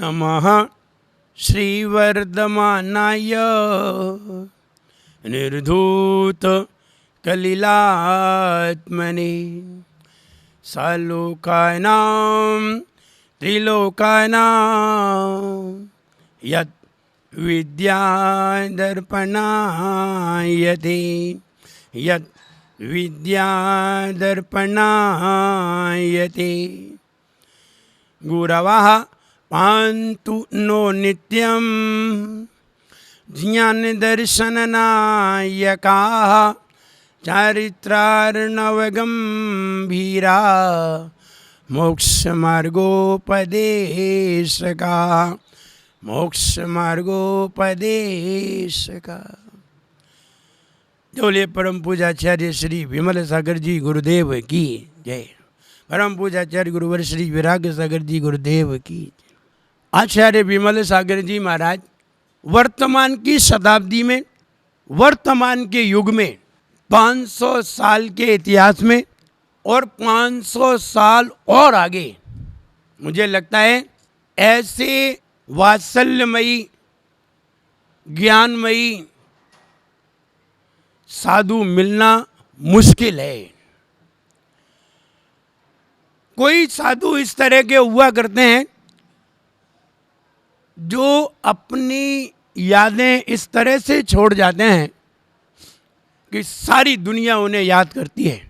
नमः श्रीवर्धमानाय निर्धूत कलिलात्मने सालोकानां त्रिलोकानां यत् विद्यादर्पणायते यत् विद्यादर्पणायते गुरवः पान्तु नो नित्यं ज्ञानदर्शननायकाः चारित्रार्णवगम्भीरा मोक्षमार्गोपदेशकाः मोक्षमार्गोपदेशकाः। बोले परम पूजाचार्य श्री विमल सागर जी गुरुदेव की जय। परम पूजाचार्य गुरुवर श्री विराग सागर जी गुरुदेव की। आचार्य विमल सागर जी महाराज वर्तमान की शताब्दी में, वर्तमान के युग में, 500 साल के इतिहास में और 500 साल और आगे मुझे लगता है ऐसे वात्सल्यमयी ज्ञानमयी साधु मिलना मुश्किल है। कोई साधु इस तरह के हुआ करते हैं जो अपनी यादें इस तरह से छोड़ जाते हैं कि सारी दुनिया उन्हें याद करती है।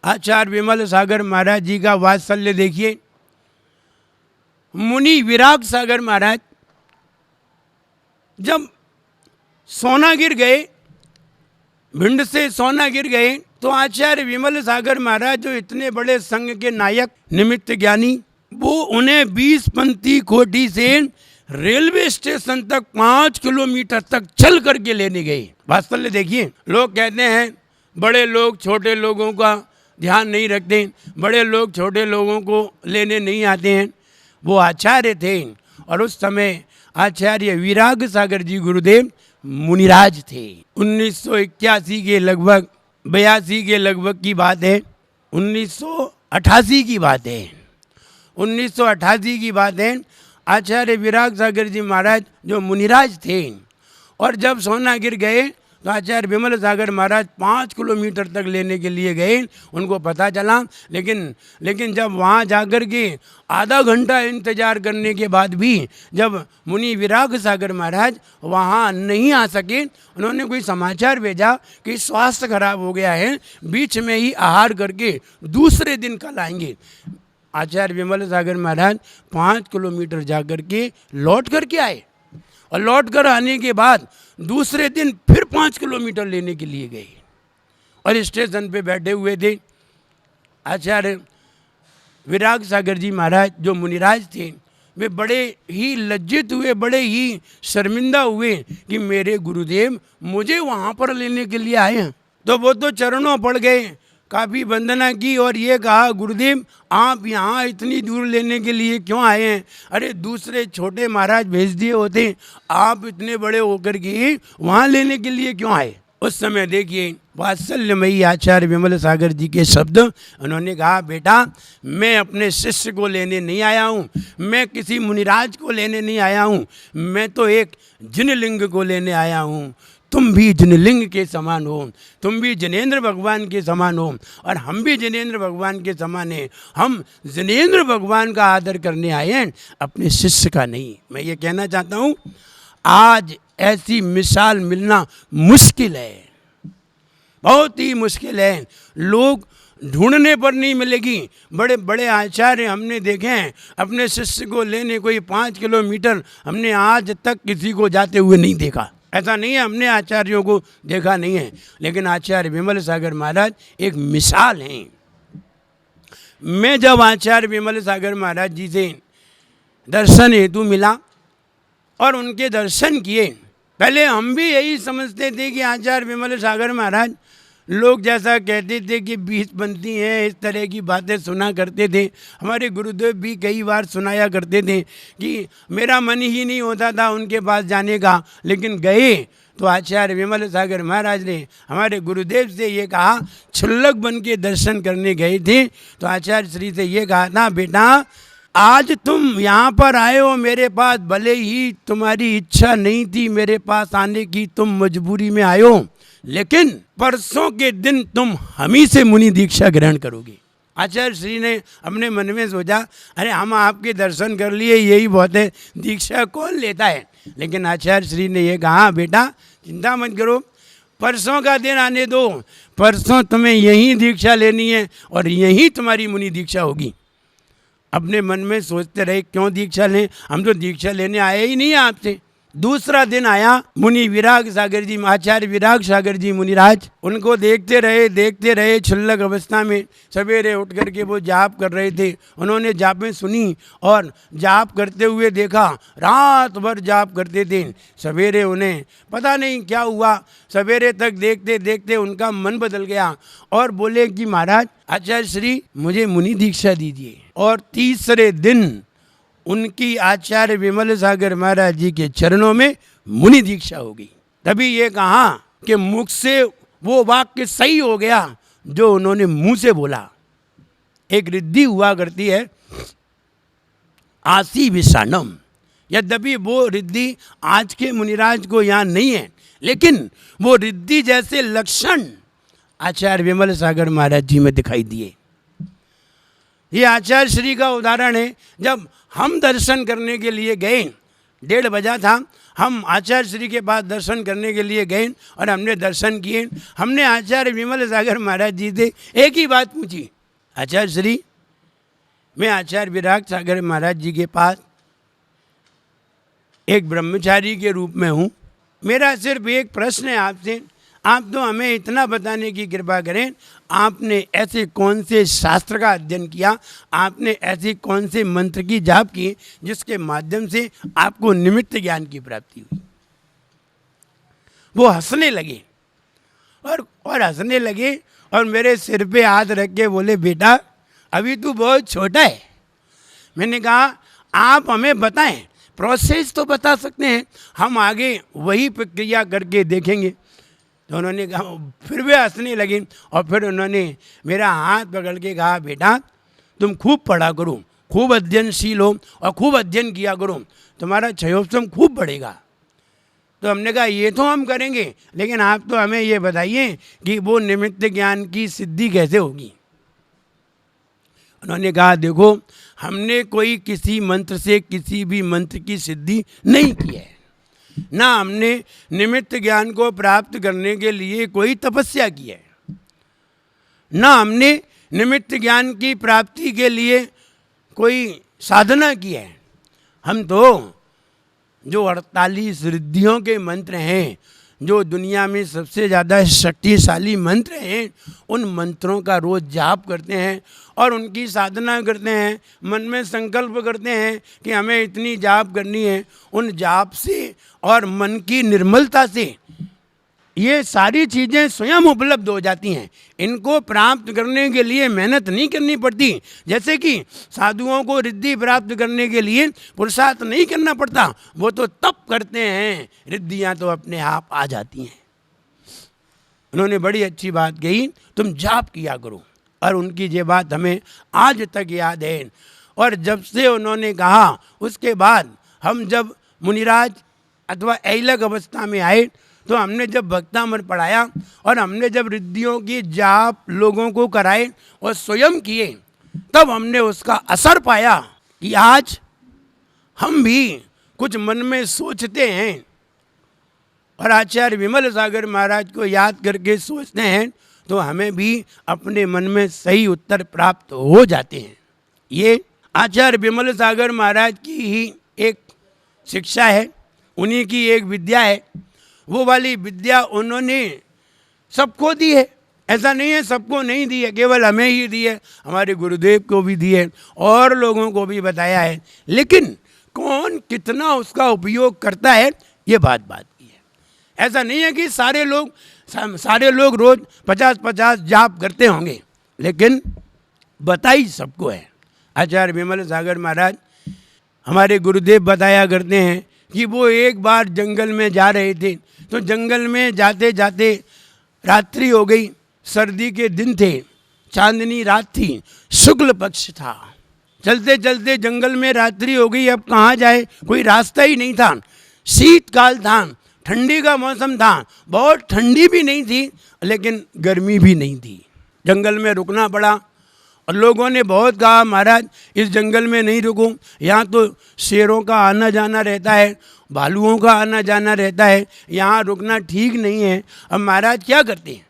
आचार्य विमल सागर महाराज जी का वात्सल्य देखिए। मुनि विराग सागर महाराज जब सोनागिर गए, भिंड से सोनागिर गए, तो आचार्य विमल सागर महाराज जो इतने बड़े संघ के नायक निमित्त ज्ञानी, वो उन्हें 20 पंथी कोठी से रेलवे स्टेशन तक 5 किलोमीटर तक चल करके लेने गए। वास्तव देखिए, लोग कहते हैं बड़े लोग छोटे लोगों का ध्यान नहीं रखते, बड़े लोग छोटे लोगों को लेने नहीं आते हैं। वो आचार्य थे और उस समय आचार्य विराग सागर जी गुरुदेव मुनिराज थे। 1981 के लगभग 82 के लगभग की बात है, 1988 की बात है, 1988 की बात है। आचार्य विराग सागर जी महाराज जो मुनिराज थे और जब सोनागिर गए तो आचार्य विमल सागर महाराज 5 किलोमीटर तक लेने के लिए गए। उनको पता चला, लेकिन जब वहाँ जाकर के आधा घंटा इंतजार करने के बाद भी जब मुनि विराग सागर महाराज वहाँ नहीं आ सके, उन्होंने कोई समाचार भेजा कि स्वास्थ्य खराब हो गया है, बीच में ही आहार करके दूसरे दिन कल आएंगे। आचार्य विमल सागर महाराज 5 किलोमीटर जा कर के लौट करके आए और लौट कर आने के बाद दूसरे दिन फिर 5 किलोमीटर लेने के लिए गए और स्टेशन पे बैठे हुए थे। आचार्य विराग सागर जी महाराज जो मुनिराज थे, वे बड़े ही लज्जित हुए, बड़े ही शर्मिंदा हुए कि मेरे गुरुदेव मुझे वहाँ पर लेने के लिए आए हैं। तो वो तो चरणों पड़ गए, काफ़ी वंदना की और ये कहा, गुरुदेव आप यहाँ इतनी दूर लेने के लिए क्यों आए हैं? अरे दूसरे छोटे महाराज भेज दिए होते, आप इतने बड़े होकर के वहाँ लेने के लिए क्यों आए? उस समय देखिए वात्सल्यमयी आचार्य विमल सागर जी के शब्द, उन्होंने कहा, बेटा मैं अपने शिष्य को लेने नहीं आया हूँ, मैं किसी मुनिराज को लेने नहीं आया हूँ, मैं तो एक जिनलिंग को लेने आया हूँ। तुम भी जिनलिंग के समान हो, तुम भी जिनेंद्र भगवान के समान हो और हम भी जिनेंद्र भगवान के समान हैं। हम जिनेंद्र भगवान का आदर करने आए हैं, अपने शिष्य का नहीं। मैं ये कहना चाहता हूँ, आज ऐसी मिसाल मिलना मुश्किल है, बहुत ही मुश्किल है। लोग ढूंढने पर नहीं मिलेगी। बड़े बड़े आचार्य हमने देखे हैं, अपने शिष्य को लेने कोई 5 किलोमीटर हमने आज तक किसी को जाते हुए नहीं देखा। ऐसा नहीं है हमने आचार्यों को देखा नहीं है, लेकिन आचार्य विमल सागर महाराज एक मिसाल हैं। मैं जब आचार्य विमल सागर महाराज जी से दर्शन हेतु मिला और उनके दर्शन किए, पहले हम भी यही समझते थे कि आचार्य विमल सागर महाराज लोग जैसा कहते थे कि 20 पंथी हैं, इस तरह की बातें सुना करते थे। हमारे गुरुदेव भी कई बार सुनाया करते थे कि मेरा मन ही नहीं होता था उनके पास जाने का, लेकिन गए तो आचार्य विमल सागर महाराज ने हमारे गुरुदेव से ये कहा, क्षुल्लक बन के दर्शन करने गए थे तो आचार्य श्री से ये कहा था, बेटा आज तुम यहाँ पर आए हो मेरे पास, भले ही तुम्हारी इच्छा नहीं थी मेरे पास आने की, तुम मजबूरी में आए हो, लेकिन परसों के दिन तुम हम ही से मुनि दीक्षा ग्रहण करोगे। आचार्य श्री ने अपने मन में सोचा, अरे हम आपके दर्शन कर लिए, यही बहुत है, दीक्षा कौन लेता है। लेकिन आचार्य श्री ने ये कहा, बेटा चिंता मत करो, परसों का दिन आने दो, परसों तुम्हें यही दीक्षा लेनी है और यही तुम्हारी मुनि दीक्षा होगी। अपने मन में सोचते रहे क्यों दीक्षा लें, हम तो दीक्षा लेने आए ही नहीं आपसे। दूसरा दिन आया, मुनि विराग सागर जी, आचार्य विराग सागर जी मुनिराज, उनको देखते रहे क्षुल्लक अवस्था में। सवेरे उठ करके वो जाप कर रहे थे, उन्होंने जापें सुनी और जाप करते हुए देखा, रात भर जाप करते थे। सवेरे उन्हें पता नहीं क्या हुआ, सवेरे तक देखते देखते उनका मन बदल गया और बोले कि महाराज आचार्य श्री मुझे मुनि दीक्षा दीजिए। और तीसरे दिन उनकी आचार्य विमल सागर महाराज जी के चरणों में मुनि दीक्षा हो गई। तभी ये कहा कि मुख से वो वाक्य सही हो गया जो उन्होंने मुंह से बोला। एक रिद्धि हुआ करती है, आसी विषाणम, यद्यपि वो रिद्धि आज के मुनिराज को यहाँ नहीं है, लेकिन वो रिद्धि जैसे लक्षण आचार्य विमल सागर महाराज जी में दिखाई दिए। ये आचार्य श्री का उदाहरण है। जब हम दर्शन करने के लिए गए, 1:30 बजा था, हम आचार्य श्री के पास दर्शन करने के लिए गए और हमने दर्शन किए। हमने आचार्य विमल सागर महाराज जी से एक ही बात पूछी, आचार्य श्री मैं आचार्य विराग सागर महाराज जी के पास एक ब्रह्मचारी के रूप में हूँ, मेरा सिर्फ एक प्रश्न है आपसे, आप तो हमें इतना बताने की कृपा करें, आपने ऐसे कौन से शास्त्र का अध्ययन किया, आपने ऐसे कौन से मंत्र की जाप की जिसके माध्यम से आपको निमित्त ज्ञान की प्राप्ति हुई। वो हंसने लगे और हंसने लगे और मेरे सिर पे हाथ रख के बोले, बेटा अभी तू बहुत छोटा है। मैंने कहा आप हमें बताएं, प्रोसेस तो बता सकते हैं, हम आगे वही प्रक्रिया करके देखेंगे। तो उन्होंने कहा, फिर वे हंसने लगे और फिर उन्होंने मेरा हाथ पकड़ के कहा, बेटा तुम खूब पढ़ा करो, खूब अध्ययनशील हो और खूब अध्ययन किया करो, तुम्हारा क्षयोत्सम खूब बढ़ेगा। तो हमने कहा ये तो हम करेंगे, लेकिन आप तो हमें ये बताइए कि वो निमित्त ज्ञान की सिद्धि कैसे होगी। उन्होंने कहा देखो, हमने कोई किसी मंत्र से किसी भी मंत्र की सिद्धि नहीं की है, ना हमने निमित्त ज्ञान को प्राप्त करने के लिए कोई तपस्या की है, ना हमने निमित्त ज्ञान की प्राप्ति के लिए कोई साधना की है। हम तो जो 48 रिद्धियों के मंत्र हैं, जो दुनिया में सबसे ज़्यादा शक्तिशाली मंत्र हैं, उन मंत्रों का रोज़ जाप करते हैं और उनकी साधना करते हैं। मन में संकल्प करते हैं कि हमें इतनी जाप करनी है। उन जाप से और मन की निर्मलता से ये सारी चीज़ें स्वयं उपलब्ध हो जाती हैं। इनको प्राप्त करने के लिए मेहनत नहीं करनी पड़ती। जैसे कि साधुओं को रिद्धि प्राप्त करने के लिए पुरुषार्थ नहीं करना पड़ता, वो तो तप करते हैं, रिद्धियाँ तो अपने आप आ जाती हैं। उन्होंने बड़ी अच्छी बात कही, तुम जाप किया करो, और उनकी ये बात हमें आज तक याद है। और जब से उन्होंने कहा, उसके बाद हम जब मुनिराज अथवा ऐलक अवस्था में आए तो हमने जब भक्तामृत पढ़ाया और हमने जब रिद्धियों की जाप लोगों को कराए और स्वयं किए, तब हमने उसका असर पाया कि आज हम भी कुछ मन में सोचते हैं और आचार्य विमल सागर महाराज को याद करके सोचते हैं तो हमें भी अपने मन में सही उत्तर प्राप्त हो जाते हैं। ये आचार्य विमल सागर महाराज की ही एक शिक्षा है, उन्हीं की एक विद्या है। वो वाली विद्या उन्होंने सबको दी है, ऐसा नहीं है सबको नहीं दी है, केवल हमें ही दी है, हमारे गुरुदेव को भी दी है और लोगों को भी बताया है। लेकिन कौन कितना उसका उपयोग करता है, ये बात की है। ऐसा नहीं है कि सारे लोग रोज 50-50 जाप करते होंगे, लेकिन बताई सबको है। आचार्य विमल सागर महाराज हमारे गुरुदेव बताया करते हैं कि वो एक बार जंगल में जा रहे थे, तो जंगल में जाते जाते रात्रि हो गई, सर्दी के दिन थे, चांदनी रात थी, शुक्ल पक्ष था, चलते चलते जंगल में रात्रि हो गई, अब कहाँ जाए, कोई रास्ता ही नहीं था। शीतकाल था, ठंडी का मौसम था, बहुत ठंडी भी नहीं थी लेकिन गर्मी भी नहीं थी। जंगल में रुकना पड़ा और लोगों ने बहुत कहा महाराज इस जंगल में नहीं रुको, यहाँ तो शेरों का आना जाना रहता है, भालुओं का आना जाना रहता है, यहाँ रुकना ठीक नहीं है। अब महाराज क्या करते हैं?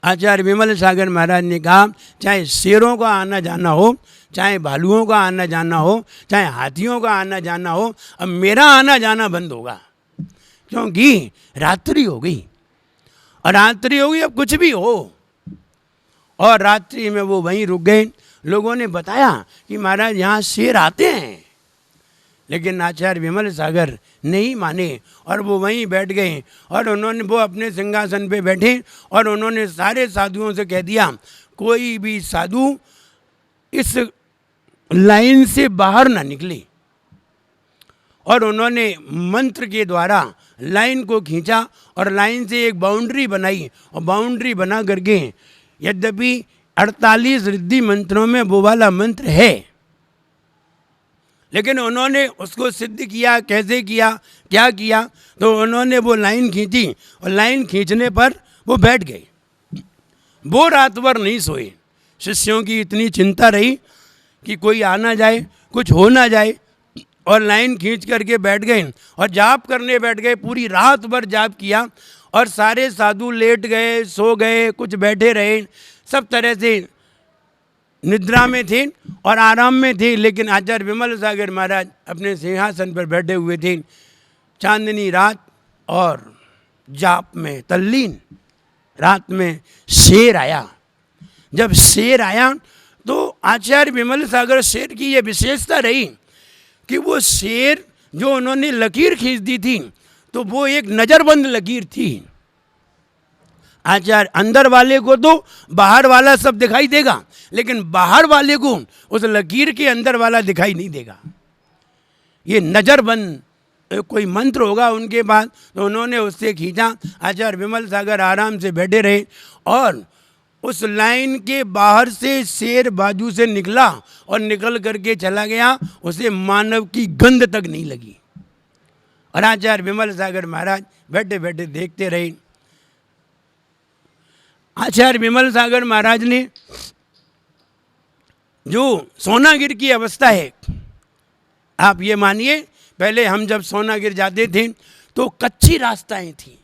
आचार्य विमल सागर महाराज ने कहा चाहे शेरों का आना जाना हो, चाहे भालुओं का आना जाना हो, चाहे हाथियों का आना जाना हो, अब मेरा आना जाना बंद होगा, क्योंकि रात्रि हो गई। और रात्रि हो गई, अब कुछ भी हो। और रात्रि में वो वहीं रुक गए। लोगों ने बताया कि महाराज यहाँ शेर आते हैं, लेकिन आचार्य विमल सागर नहीं माने और वो वहीं बैठ गए। और उन्होंने वो अपने सिंहासन पे बैठे और उन्होंने सारे साधुओं से कह दिया कोई भी साधु इस लाइन से बाहर ना निकले। और उन्होंने मंत्र के द्वारा लाइन को खींचा और लाइन से एक बाउंड्री बनाई और बाउंड्री बना करके, यद्यपि 48 रिद्धि मंत्रों में वो वाला मंत्र है, लेकिन उन्होंने उसको सिद्ध किया। कैसे किया, क्या किया? तो उन्होंने वो लाइन खींची और लाइन खींचने पर वो बैठ गए। वो रात भर नहीं सोए। शिष्यों की इतनी चिंता रही कि कोई आ ना जाए, कुछ हो ना जाए, और लाइन खींच करके बैठ गए और जाप करने बैठ गए। पूरी रात भर जाप किया और सारे साधु लेट गए, सो गए, कुछ बैठे रहे, सब तरह से निद्रा में थे और आराम में थे। लेकिन आचार्य विमल सागर महाराज अपने सिंहासन पर बैठे हुए थे, चांदनी रात और जाप में तल्लीन। रात में शेर आया। जब शेर आया तो आचार्य विमल सागर शेर की ये विशेषता रही कि वो शेर जो उन्होंने लकीर खींच दी थी तो वो एक नज़रबंद लकीर थी। आचार्य अंदर वाले को तो बाहर वाला सब दिखाई देगा, लेकिन बाहर वाले को उस लकीर के अंदर वाला दिखाई नहीं देगा। ये नज़रबंद कोई मंत्र होगा उनके पास, तो उन्होंने उससे खींचा। आचार्य विमल सागर आराम से बैठे रहे और उस लाइन के बाहर से शेर बाजू से निकला और निकल करके चला गया। उसे मानव की गंध तक नहीं लगी। और आचार्य विमल सागर महाराज बैठे बैठे देखते रहे। आचार्य विमल सागर महाराज ने जो सोनागिर की अवस्था है, आप ये मानिए पहले हम जब सोनागिर जाते थे तो कच्ची रास्ताएं थी,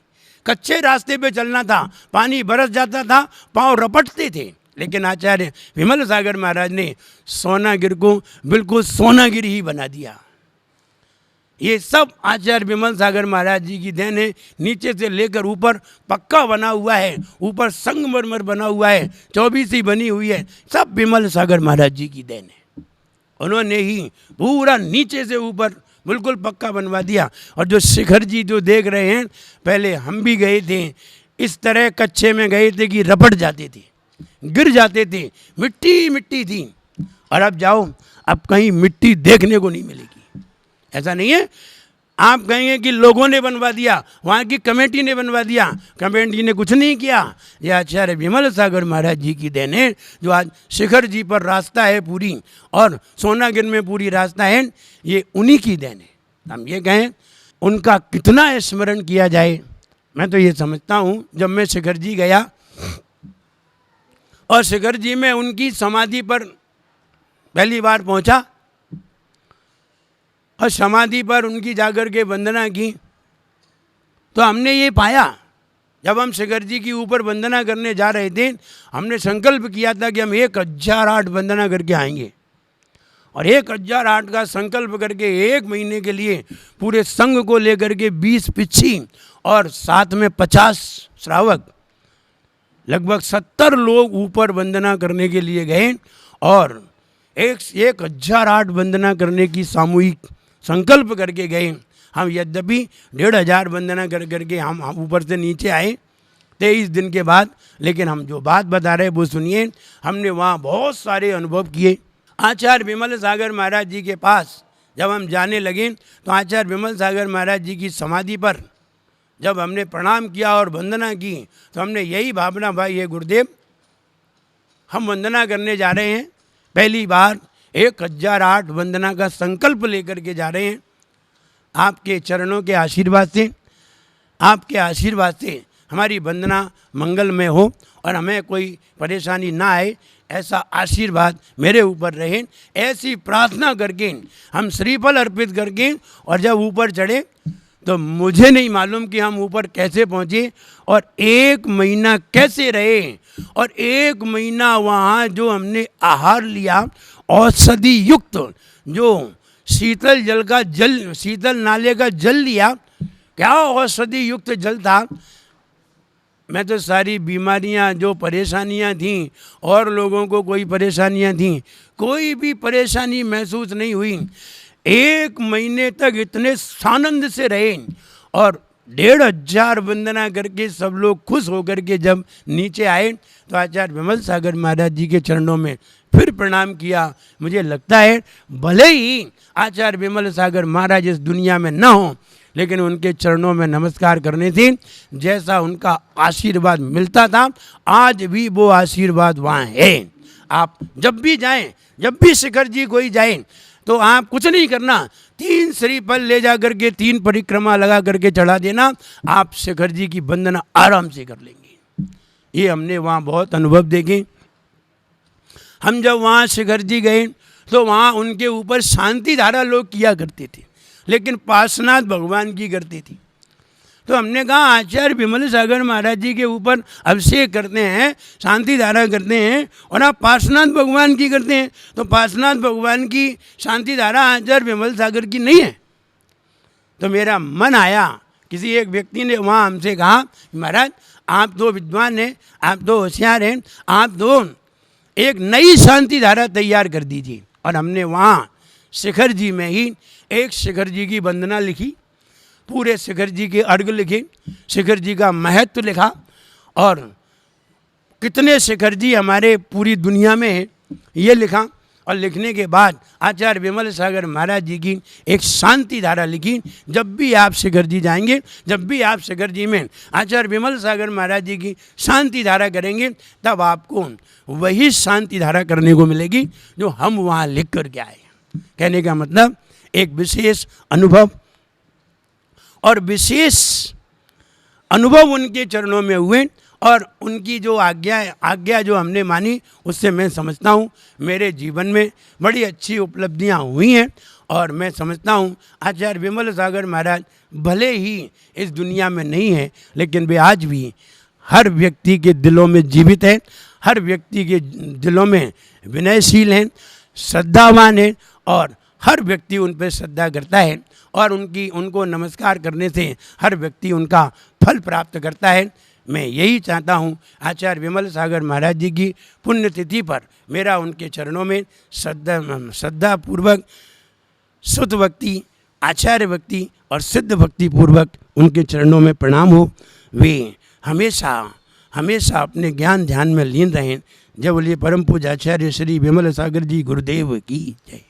कच्चे रास्ते पे चलना था, पानी बरस जाता था, पांव रपटते थे। लेकिन आचार्य विमल सागर महाराज ने सोनागिर को बिल्कुल सोनागिर ही बना दिया। ये सब आचार्य विमल सागर महाराज जी की देन है। नीचे से लेकर ऊपर पक्का बना हुआ है, ऊपर संगमरमर बना हुआ है, 24 बनी हुई है, सब विमल सागर महाराज जी की देन है। उन्होंने ही पूरा नीचे से ऊपर बिल्कुल पक्का बनवा दिया। और जो शिखर जी जो देख रहे हैं, पहले हम भी गए थे, इस तरह कच्चे में गए थे कि रपट जाते थे, गिर जाते थे, मिट्टी मिट्टी थी। और अब जाओ, अब कहीं मिट्टी देखने को नहीं मिलेगी। ऐसा नहीं है आप कहेंगे कि लोगों ने बनवा दिया, वहाँ की कमेटी ने बनवा दिया। कमेटी ने कुछ नहीं किया। ये आचार्य विमल सागर महाराज जी की देन है, जो आज शिखर जी पर रास्ता है पूरी और सोनागिर में पूरी रास्ता है, ये उन्हीं की देन है। हम ये कहें उनका कितना स्मरण किया जाए। मैं तो ये समझता हूँ, जब मैं शिखर जी गया और शिखर जी में उनकी समाधि पर पहली बार पहुँचा और समाधि पर उनकी जाकर के वंदना की, तो हमने ये पाया, जब हम शिखर जी की ऊपर वंदना करने जा रहे थे, हमने संकल्प किया था कि हम 1008 वंदना करके आएंगे। और 1008 का संकल्प करके 1 महीने के लिए पूरे संघ को लेकर के 20 पिच्छी और साथ में 50 श्रावक, लगभग 70 लोग ऊपर वंदना करने के लिए गए और 1008 वंदना करने की सामूहिक संकल्प करके गए। हम यद्यपि 1500 वंदना कर करके हम ऊपर से नीचे आए 23 दिन के बाद। लेकिन हम जो बात बता रहे वो सुनिए। हमने वहाँ बहुत सारे अनुभव किए। आचार्य विमल सागर महाराज जी के पास जब हम जाने लगे तो आचार्य विमल सागर महाराज जी की समाधि पर जब हमने प्रणाम किया और वंदना की, तो हमने यही भावना, भाई ये गुरुदेव, हम वंदना करने जा रहे हैं, पहली बार 1008 वंदना का संकल्प लेकर के जा रहे हैं। आपके चरणों के आशीर्वाद से, आपके आशीर्वाद से हमारी वंदना मंगलमय हो और हमें कोई परेशानी ना आए, ऐसा आशीर्वाद मेरे ऊपर रहे, ऐसी प्रार्थना करके हम श्रीफल अर्पित करके और जब ऊपर चढ़े तो मुझे नहीं मालूम कि हम ऊपर कैसे पहुँचे और 1 महीना कैसे रहे। और 1 महीना वहाँ जो हमने आहार लिया, औषधि युक्त जो शीतल जल का जल, शीतल नाले का जल लिया, क्या औषधि युक्त जल था। मैं तो सारी बीमारियां, जो परेशानियां थीं और लोगों को कोई परेशानियां थीं, कोई भी परेशानी महसूस नहीं हुई। 1 महीने तक इतने सानंद से रहे और 1500 वंदना करके सब लोग खुश होकर के जब नीचे आए तो आचार्य विमल सागर महाराज जी के चरणों में फिर प्रणाम किया। मुझे लगता है भले ही आचार्य विमल सागर महाराज इस दुनिया में न हो, लेकिन उनके चरणों में नमस्कार करने से जैसा उनका आशीर्वाद मिलता था, आज भी वो आशीर्वाद वहाँ है। आप जब भी जाएं, जब भी शिखर जी कोई जाएं, तो आप कुछ नहीं करना, 3 श्रीफल ले जा करके 3 परिक्रमा लगा करके चढ़ा देना, आप शिखर जी की वंदना आराम से कर लेंगे। ये हमने वहाँ बहुत अनुभव देखे। हम जब वहाँ शिखर जी गए तो वहाँ उनके ऊपर शांति धारा लोग किया करते थे, लेकिन पार्श्वनाथ भगवान की करती थी। तो हमने कहा आचार्य विमल सागर महाराज जी के ऊपर अभिषेक करते हैं, शांति धारा करते हैं और आप पार्श्वनाथ भगवान की करते हैं, तो पार्श्वनाथ भगवान की शांति धारा आचार्य विमल सागर की नहीं है। तो मेरा मन आया, किसी एक व्यक्ति ने वहाँ हमसे कहा महाराज आप तो विद्वान हैं, आप तो होशियार हैं, आप तो एक नई शांति धारा तैयार कर दीजिए। और हमने वहाँ शिखर जी में ही एक शिखर जी की वंदना लिखी, पूरे शिखर जी के अर्घ लिखे, शिखर जी का महत्व लिखा और कितने शिखर जी हमारे पूरी दुनिया में हैं ये लिखा। और लिखने के बाद आचार्य विमल सागर महाराज जी की एक शांति धारा लिखी। जब भी आप शिखर जी जाएंगे, जब भी आप शिखर जी में आचार्य विमल सागर महाराज जी की शांति धारा करेंगे, तब आपको वही शांति धारा करने को मिलेगी जो हम वहाँ लिख कर के आए। कहने का मतलब एक विशेष अनुभव और विशेष अनुभव उनके चरणों में हुए और उनकी जो आज्ञा जो हमने मानी, उससे मैं समझता हूँ मेरे जीवन में बड़ी अच्छी उपलब्धियाँ हुई हैं। और मैं समझता हूँ आचार्य विमल सागर महाराज भले ही इस दुनिया में नहीं है, लेकिन वे आज भी हर व्यक्ति के दिलों में जीवित हैं, हर व्यक्ति के दिलों में विनयशील हैं, श्रद्धावान हैं और हर व्यक्ति उन पर श्रद्धा करता है और उनको नमस्कार करने से हर व्यक्ति उनका फल प्राप्त करता है। मैं यही चाहता हूँ आचार्य विमल सागर महाराज जी की पुण्यतिथि पर मेरा उनके चरणों में श्रद्धापूर्वक शुद्ध भक्ति, आचार्य भक्ति और सिद्ध भक्ति पूर्वक उनके चरणों में प्रणाम हो। वे हमेशा हमेशा अपने ज्ञान ध्यान में लीन रहें। जय बोलिए परम पूज्य आचार्य श्री विमल सागर जी गुरुदेव की जय।